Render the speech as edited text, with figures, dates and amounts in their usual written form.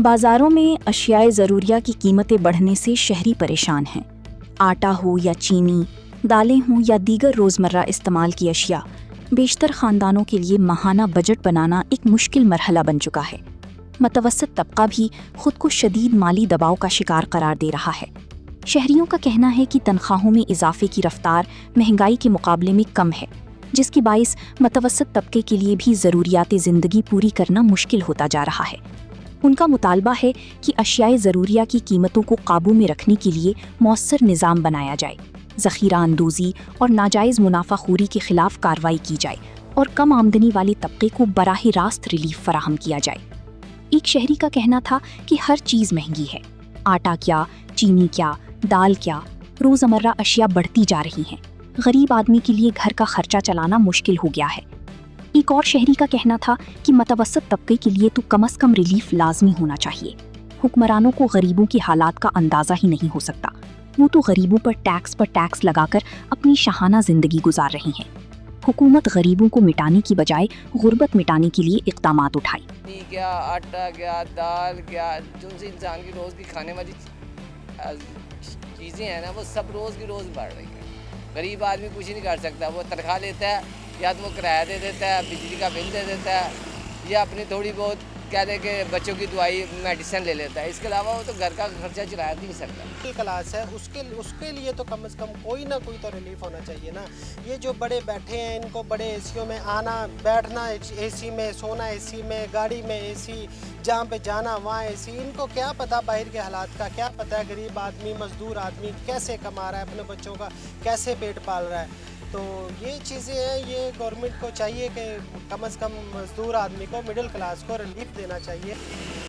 बाज़ारों में अशियाए ज़रूरिया की कीमतें बढ़ने से शहरी परेशान हैं। आटा हो या चीनी, दालें हों या दीगर रोज़मर्रा इस्तेमाल की अशिया, बेशतर ख़ानदानों के लिए माहाना बजट बनाना एक मुश्किल मरहला बन चुका है। मतवसत तबका भी खुद को शदीद माली दबाव का शिकार करार दे रहा है। शहरियों का कहना है कि तनख्वाहों में इजाफे की रफ्तार महंगाई के मुकाबले में कम है, जिसकी बाइस मतवसत तबके के लिए भी ज़रूरियात ज़िंदगी पूरी करना मुश्किल होता जा रहा है। उनका मुतालबा है कि अशियाए ज़रूरिया की कीमतों को काबू में रखने के लिए मौसर निज़ाम बनाया जाए, ज़ख़ीरा अंदोज़ी और नाजायज़ मुनाफाखोरी के ख़िलाफ़ कार्रवाई की जाए और कम आमदनी वाले तबके को बराह रास्त रिलीफ फराहम किया जाए। एक शहरी का कहना था कि हर चीज़ महंगी है, आटा क्या, चीनी क्या, दाल क्या, रोज़मर्रा अशिया बढ़ती जा रही हैं। गरीब आदमी के लिए घर का खर्चा चलाना मुश्किल हो गया है। एक और शहरी का कहना था कि मतवसत तबके के लिए तो कम से कम रिलीफ लाजमी होना चाहिए। हुक्मरानों को गरीबों की हालात का अंदाज़ा ही नहीं हो सकता। वो तो गरीबों पर टैक्स लगाकर अपनी शाहाना ज़िंदगी गुजार रही हैं। हुकूमत गरीबों को मिटाने की बजाय गुर्बत मिटाने के लिए इक़दामात उठाई। क्या आटा क्या, दाल क्या, जो से इंसान की रोज़ की खाने वाली चीज़ें हैं ना, वो सब रोज़ की रोज़ बढ़ रही हैं। गरीब आदमी कुछ नहीं कर सकता। वो तनख्वाह लेता है या तो वो किराया दे देता है, बिजली का बिल दे देता है, या अपनी थोड़ी बहुत कह दे कि बच्चों की दवाई मेडिसिन ले लेता है। इसके अलावा वो तो घर का खर्चा चला नहीं सकता। मिडिल क्लास है, उसके लिए तो कम से कम कोई ना कोई तो रिलीफ होना चाहिए ना। ये जो बड़े बैठे हैं, इनको बड़े एसियों में आना बैठना, एसी में सोना, एसी में गाड़ी में एसी, जहाँ पे जाना वहाँ एसी, इनको क्या पता बाहर के हालात का, क्या पता है गरीब आदमी, मजदूर आदमी कैसे कमा रहा है, अपने बच्चों का कैसे पेट पाल रहा है। तो ये चीज़ें हैं, ये गवर्नमेंट को चाहिए कि कम से कम मजदूर आदमी को, मिडिल क्लास को रिलीफ देना चाहिए।